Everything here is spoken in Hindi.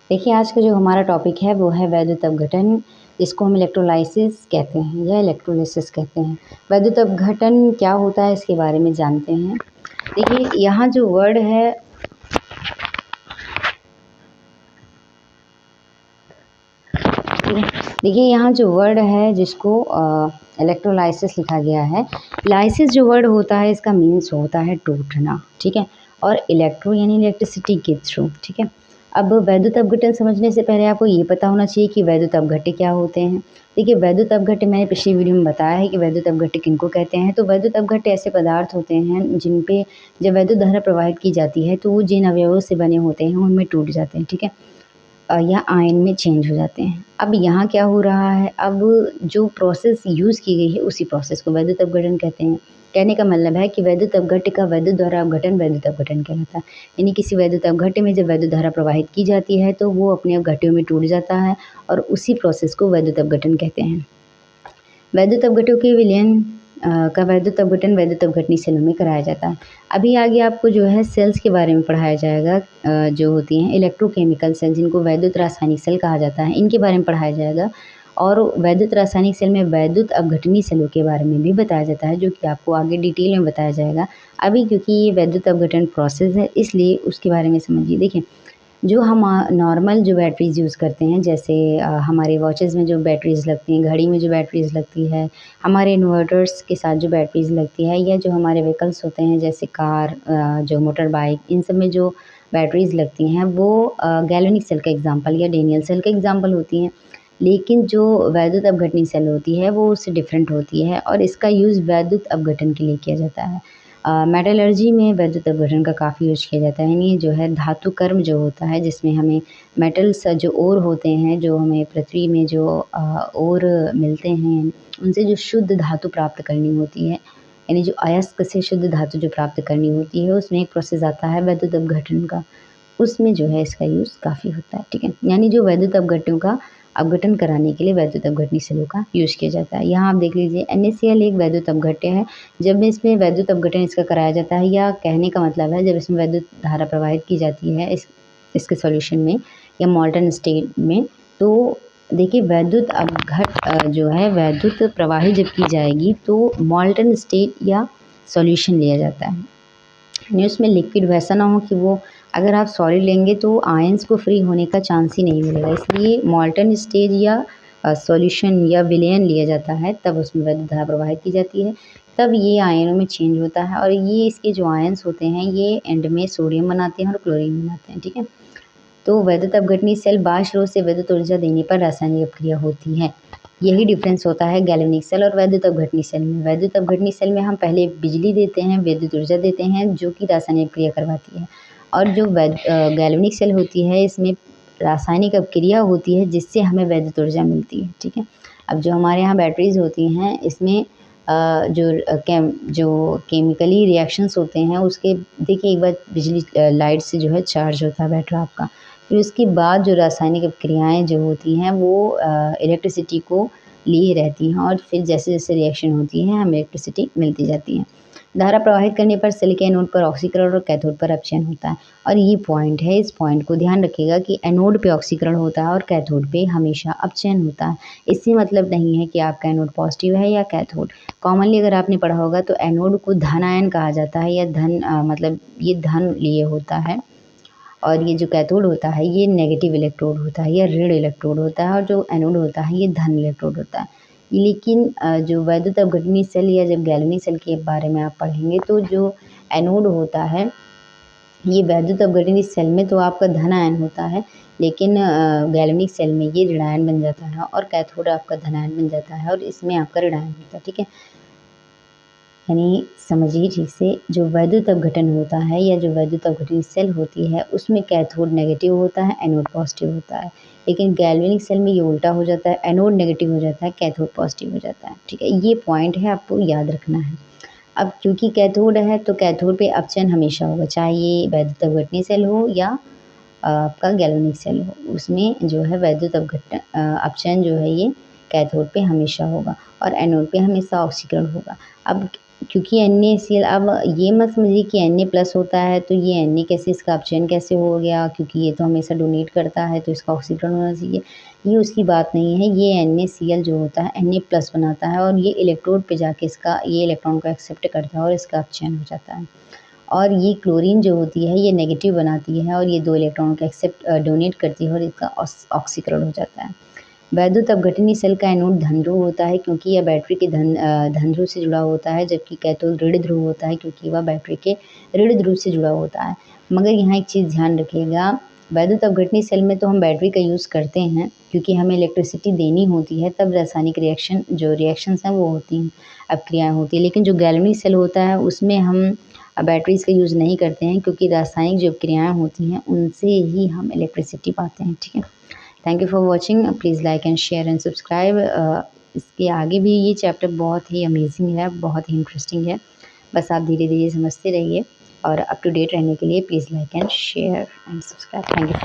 देखिए, आज का जो हमारा टॉपिक है वो है वैद्युत अपघटन, जिसको हम इलेक्ट्रोलाइसिस कहते हैं या इलेक्ट्रोलिसिस कहते हैं। वैद्युत अपघटन क्या होता है इसके बारे में जानते हैं। देखिए, यहाँ जो वर्ड है देखिए यहाँ जो वर्ड है जिसको इलेक्ट्रोलाइसिस लिखा गया है। लाइसिस जो वर्ड होता है इसका मीन्स होता है टूटना, ठीक है। और इलेक्ट्रो यानी इलेक्ट्रिसिटी के थ्रू, ठीक है। अब वैद्युत अपघटन समझने से पहले आपको ये पता होना चाहिए कि वैद्युत अपघट्य क्या होते हैं। देखिए, वैद्युत अपघट्य मैंने पिछली वीडियो में बताया है कि वैद्युत अपघट्य किनको कहते हैं। तो वैद्युत अपघट्य ऐसे पदार्थ होते हैं जिन पे जब वैद्युत धारा प्रवाहित की जाती है तो वो जिन अवयवों से बने होते हैं उनमें टूट जाते हैं, ठीक है। या आयन में चेंज हो जाते हैं। अब यहाँ क्या हो रहा है, अब जो प्रोसेस यूज़ की गई है उसी प्रोसेस को वैद्युत अपघटन कहते हैं। कहने का मतलब है कि वैद्युत अपघट्य का वैद्युत द्वारा अपघटन वैद्युत अपघटन कहलाता है। यानी किसी वैद्युत अपघट्य में जब वैद्युत धारा प्रवाहित की जाती है तो वो अपने अपघट्यों में टूट जाता है और उसी प्रोसेस को वैद्युत अपघटन कहते हैं। वैद्युत अपघट्यों के विलयन का वैद्युत अपघटन वैद्युत अपघटनी सेलों में कराया जाता है। अभी आगे आपको जो है सेल्स के बारे में पढ़ाया जाएगा, जो होती हैं इलेक्ट्रोकेमिकल सेल जिनको वैद्युत रासायनिक सेल कहा जाता है, इनके बारे में पढ़ाया जाएगा। और वैद्युत रासायनिक सेल में वैद्युत अपघटनी सेलों के बारे में भी बताया जाता है, जो कि आपको आगे डिटेल में बताया जाएगा। अभी क्योंकि ये वैद्युत अपघटन प्रोसेस है इसलिए उसके बारे में समझिए। देखिए, जो हम नॉर्मल जो बैटरीज़ यूज़ करते हैं, जैसे हमारे वॉचेज़ में जो बैटरीज़ लगती हैं, घड़ी में जो बैटरीज़ लगती है, हमारे इन्वर्टर्स के साथ जो बैटरीज़ लगती है, या जो हमारे व्हीकल्स होते हैं जैसे कार, जो मोटर बाइक, इन सब में जो बैटरीज़ लगती हैं वो गैल्वेनिक सेल का एग्ज़ाम्पल या डैनियल सेल का एग्ज़ाम्पल होती हैं। लेकिन जो वैद्युत अपघटनी सेल होती है वो उससे डिफरेंट होती है और इसका यूज़ वैद्युत अपघटन के लिए किया जाता है। मेटलर्जी में वैद्युत अपघटन का काफ़ी यूज़ किया जाता है। यानी जो है धातु कर्म जो होता है जिसमें हमें मेटल्स जो ओर होते हैं, जो हमें पृथ्वी में जो ओर मिलते हैं, उनसे जो शुद्ध धातु प्राप्त करनी होती है, यानी जो अयस्क से शुद्ध धातु जो प्राप्त करनी होती है, उसमें एक प्रोसेस आता है वैद्युत अपघटन का। उसमें जो है इसका यूज़ काफ़ी होता है, ठीक है। यानी जो वैद्युत अपघट्यों का अपघटन कराने के लिए वैद्युत अपघटनी सेलों का यूज़ किया जाता है। यहाँ आप देख लीजिए, NaCl एक वैद्युत अपघट्य है। जब इसमें वैद्युत अपघटन इसका कराया जाता है, या कहने का मतलब है जब इसमें वैद्युत धारा प्रवाहित की जाती है इसके सॉल्यूशन में या मॉल्टन स्टेट में, तो देखिए वैद्युत जो है वैद्युत प्रवाही जब की जाएगी तो मॉल्टन स्टेट या सॉल्यूशन लिया जाता है। यानी उसमें लिक्विड वैसा ना हो कि वो, अगर आप सॉलिड लेंगे तो आयंस को फ्री होने का चांस ही नहीं मिलेगा। इसलिए मॉल्टन स्टेज या सॉल्यूशन या विलयन लिया जाता है, तब उसमें वैद्युत धारा प्रवाहित की जाती है। तब ये आयनों में चेंज होता है और ये इसके जो आयंस होते हैं ये एंड में सोडियम बनाते हैं और क्लोरीन बनाते हैं, ठीक है। तो वैद्युत अपघटनी सेल बाह्य स्रोत से विद्युत ऊर्जा देने पर रासायनिक अपक्रिया होती है। यही डिफरेंस होता है गैल्वेनिक सेल और वैद्युत अपघटनी सेल में। वैद्युत अपघटनी सेल में हम पहले बिजली देते हैं, विद्युत ऊर्जा देते हैं जो कि रासायनिक अपक्रिया करवाती है। और जो गैल्वेनिक सेल होती है इसमें रासायनिक अपक्रिया होती है जिससे हमें वैद्युत ऊर्जा मिलती है, ठीक है। अब जो हमारे यहाँ बैटरीज होती हैं इसमें जो केमिकली रिएक्शंस होते हैं उसके, देखिए एक बार बिजली लाइट से जो है चार्ज होता है बैटरा आपका, फिर उसके बाद जो रासायनिक अपक्रियाएँ जो होती हैं वो इलेक्ट्रिसिटी को लिए रहती हैं और फिर जैसे जैसे रिएक्शन होती है हमें इलेक्ट्रिसिटी मिलती जाती है। धारा प्रवाहित करने पर सेल के एनोड पर ऑक्सीकरण और कैथोड पर अपचयन होता है। और ये पॉइंट है, इस पॉइंट को ध्यान रखिएगा कि एनोड पे ऑक्सीकरण होता है और कैथोड पे हमेशा अपचयन होता है। इससे मतलब नहीं है कि आपका एनोड पॉजिटिव है या कैथोड। कॉमनली अगर आपने पढ़ा होगा तो एनोड को धन आयन कहा जाता है, या धन मतलब ये धन लिए होता है, और ये जो कैथोड होता है ये नेगेटिव इलेक्ट्रोड होता है या ऋण इलेक्ट्रोड होता है, और जो एनोड होता है ये धन इलेक्ट्रोड होता है। लेकिन जो वैद्युत अपघटनी सेल या जब गैल्वेनिक सेल के बारे में आप पढ़ेंगे तो जो एनोड होता है, ये वैद्युत अपघटनी सेल में तो आपका धन आयन होता है, लेकिन गैल्वेनिक सेल में ये ऋणायन बन जाता है और कैथोड आपका धनायन बन जाता है और इसमें आपका ऋणायन होता है, ठीक है। यानी समझिए ठीक से, जो वैद्युत अपघटन होता है या जो वैद्युत अपघटनी सेल होती है उसमें कैथोड नेगेटिव होता है, एनोड पॉजिटिव होता है। लेकिन गैल्वेनिक सेल में ये उल्टा हो जाता है, एनोड नेगेटिव हो जाता है, कैथोड पॉजिटिव हो जाता है, ठीक है। ये पॉइंट है, आपको याद रखना है। अब क्योंकि कैथोड है तो कैथोड पे अपचयन हमेशा होगा, चाहे ये वैद्युत अपघटनी सेल हो या आपका गैल्वेनिक सेल हो, उसमें जो है वैद्युत अपचयन जो है ये कैथोड पे हमेशा होगा और एनोड पे हमेशा ऑक्सीकरण होगा। अब क्योंकि NaCl, अब ये मत समझिए कि Na+ होता है तो ये Na कैसे, इसका अपचयन कैसे हो गया, क्योंकि ये तो हमेशा डोनेट करता है तो इसका ऑक्सीकरण होना चाहिए। ये उसकी बात नहीं है, ये NaCl जो होता है Na+ बनाता है और ये इलेक्ट्रोड पे जाके इसका ये इलेक्ट्रॉन को एक्सेप्ट करता है और इसका अपचयन हो जाता है। और ये क्लोरीन जो होती है ये नेगेटिव बनाती है और ये 2 इलेक्ट्रॉन को डोनेट करती है और इसका ऑक्सीकरण हो जाता है। वैद्युत अपघटनी सेल का एनोड धन ध्रुव होता है क्योंकि यह बैटरी के धन ध्रुव से जुड़ा होता है, जबकि कैथोड ऋण ध्रुव होता है क्योंकि वह बैटरी के ऋण ध्रुव से जुड़ा होता है। मगर यहाँ एक चीज़ ध्यान रखिएगा, वैद्युत अपघटनी सेल में तो हम बैटरी का यूज़ करते हैं क्योंकि हमें इलेक्ट्रिसिटी देनी होती है, तब रासायनिक रिएक्शंस हैं वो होती हैं, अपक्रियाएँ होती हैं। लेकिन जो गैल्वेनिक सेल होता है उसमें हम बैटरीज़ का यूज़ नहीं करते हैं क्योंकि रासायनिक जो क्रियाएँ होती हैं उनसे ही हम इलेक्ट्रिसिटी पाते हैं। ठीक है। Thank you for watching, please like and share and subscribe. इसके आगे भी ये चैप्टर बहुत ही अमेजिंग है, बहुत ही इंटरेस्टिंग है। बस आप धीरे धीरे समझते रहिए और अप टू डेट रहने के लिए please like and share and subscribe. Thank you.